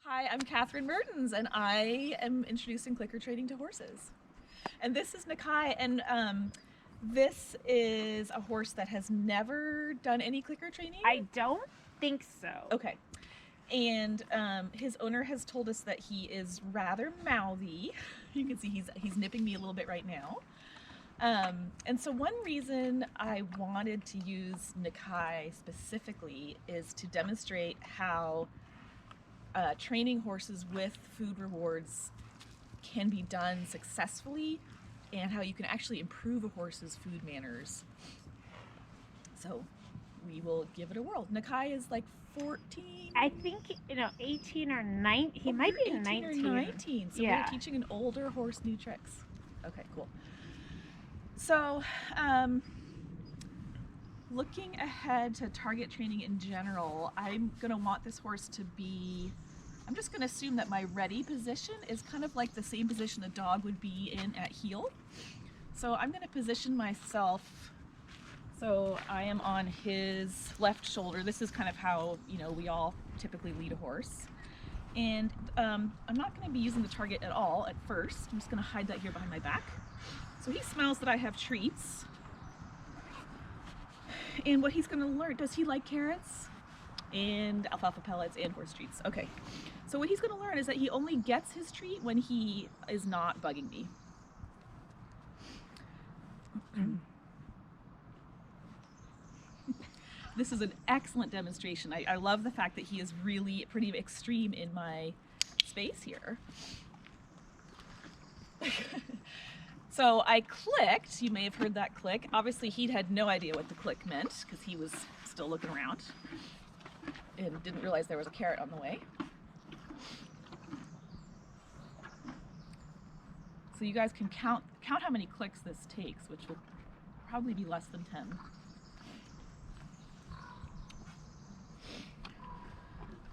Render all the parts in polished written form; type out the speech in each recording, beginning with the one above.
Hi, I'm Catherine Mertens, and I am introducing clicker training to horses. And this is Nakaye, and this is a horse that has never done any clicker training. I don't think so. Okay. And his owner has told us that he is rather mouthy. You can see he's nipping me a little bit right now. And so one reason I wanted to use Nakaye specifically is to demonstrate how training horses with food rewards can be done successfully and how you can actually improve a horse's food manners. So we will give it a whirl. Nakaye is like 14. I think, 18 or 19. He might be 18 19. or 19. So Yeah. we're teaching an older horse new tricks. Okay, cool. So looking ahead to target training in general, I'm gonna want this horse to be, I'm just gonna assume that my ready position is kind of like the same position a dog would be in at heel. So I'm gonna position myself so I am on his left shoulder. This is kind of how, we all typically lead a horse. And I'm not gonna be using the target at all at first. I'm just gonna hide that here behind my back. So he smells that I have treats. And what he's gonna learn, does he like carrots? And alfalfa pellets and horse treats. Okay, so what he's gonna learn is that he only gets his treat when he is not bugging me. This is an excellent demonstration. I love the fact that he is really pretty extreme in my space here. So I clicked, you may have heard that click. Obviously he had no idea what the click meant because he was still looking around and didn't realize there was a carrot on the way. So you guys can count how many clicks this takes, which will probably be less than 10.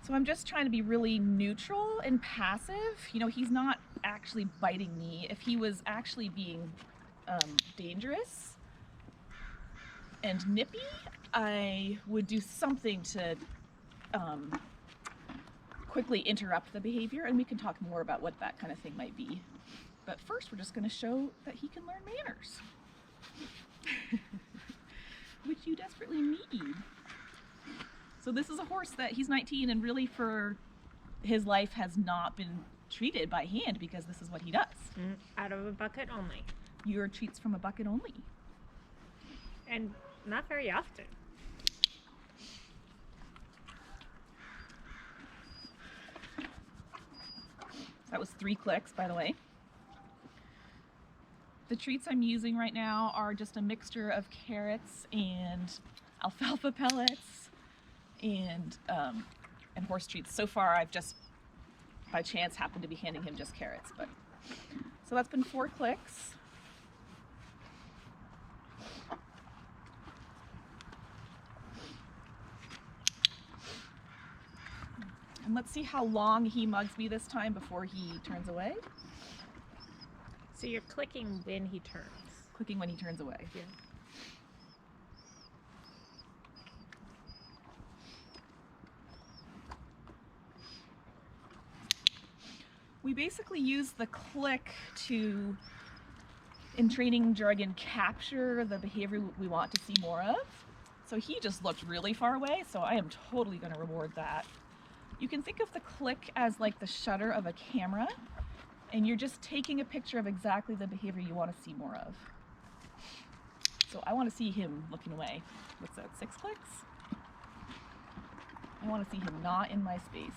So I'm just trying to be really neutral and passive. He's not actually biting me. If he was actually being dangerous and nippy, I would do something to quickly interrupt the behavior, and we can talk more about what that kind of thing might be. But first, we're just going to show that he can learn manners, which you desperately need. So this is a horse that he's 19 and really for his life has not been treated by hand because this is what he does. Out of a bucket only. Your treats from a bucket only. And not very often. That was 3 clicks, by the way. The treats I'm using right now are just a mixture of carrots and alfalfa pellets and horse treats. So far I've just by chance happened to be handing him just carrots, but so that's been 4 clicks. And let's see how long he mugs me this time before he turns away. So you're clicking when he turns. Clicking when he turns away. Yeah. We basically use the click to, in training jargon, capture the behavior we want to see more of. So he just looked really far away, so I am totally going to reward that. You can think of the click as like the shutter of a camera, and you're just taking a picture of exactly the behavior you want to see more of. So I want to see him looking away. What's that, 6 clicks? I want to see him not in my space.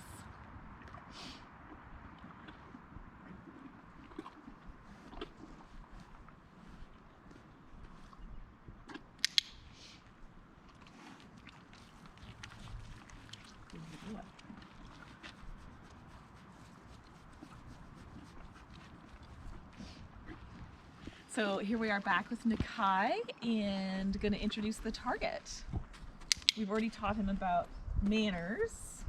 So here we are back with Nakaye and going to introduce the target. We've already taught him about manners.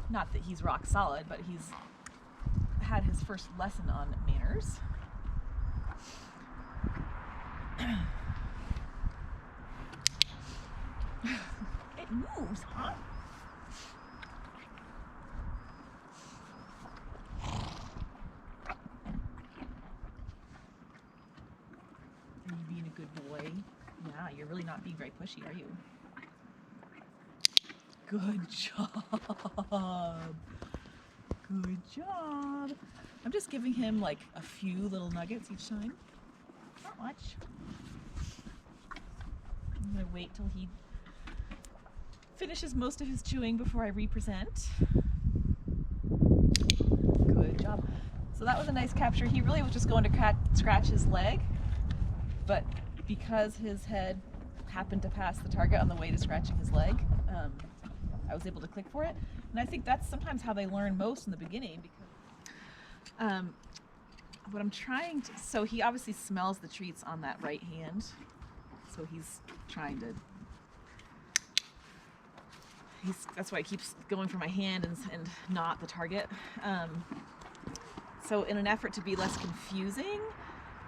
Not that he's rock solid, but he's had his first lesson on manners. It moves, huh? boy. Yeah, you're really not being very pushy, are you? Good job. Good job. I'm just giving him like a few little nuggets each time. Not much. I'm gonna wait till he finishes most of his chewing before I represent. Good job. So that was a nice capture. He really was just going to scratch his leg, but because his head happened to pass the target on the way to scratching his leg, I was able to click for it. And I think that's sometimes how they learn most in the beginning, because what I'm trying to, so he obviously smells the treats on that right hand, so he's trying to, that's why he keeps going for my hand and not the target. So in an effort to be less confusing,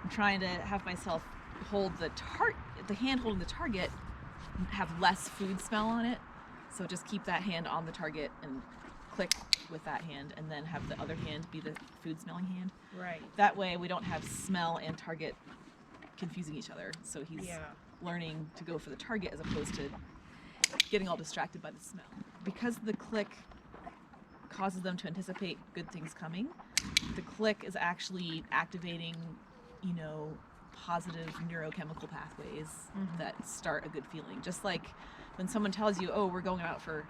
I'm trying to have myself hold the hand holding the target have less food smell on it. So just keep that hand on the target and click with that hand, and then have the other hand be the food smelling hand. Right. That way we don't have smell and target confusing each other. So he's learning to go for the target as opposed to getting all distracted by the smell. Because the click causes them to anticipate good things coming, the click is actually activating, you know, positive neurochemical pathways that start a good feeling. Just like when someone tells you, oh, we're going out for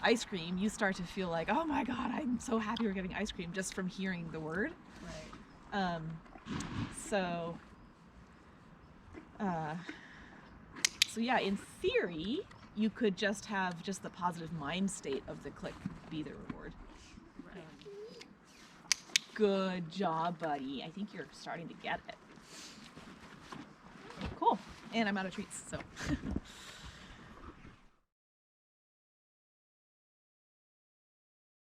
ice cream, you start to feel like, oh my God, I'm so happy we're getting ice cream just from hearing the word. Right. So yeah, in theory, you could just have just the positive mind state of the click be the reward. Right. Good job, buddy. I think you're starting to get it. Cool. And I'm out of treats, so.